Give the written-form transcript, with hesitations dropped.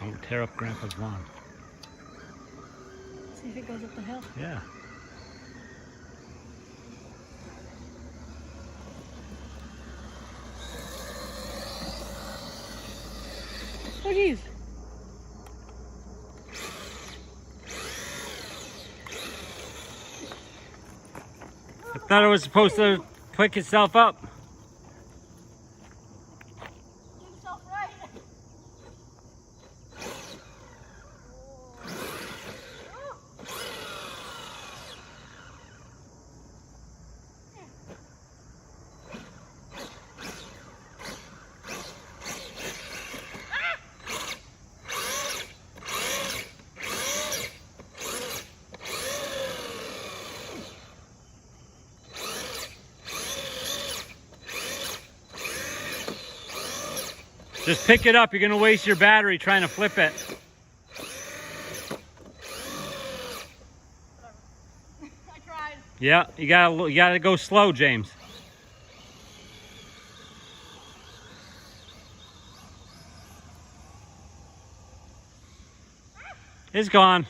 Don't tear up Grandpa's lawn. See if it goes up the hill. Yeah. Oh, geez. I thought it was supposed to pick itself up. Get yourself right. Just pick it up. You're gonna waste your battery trying to flip it. I tried. Yeah, you gotta go slow, James. It's gone.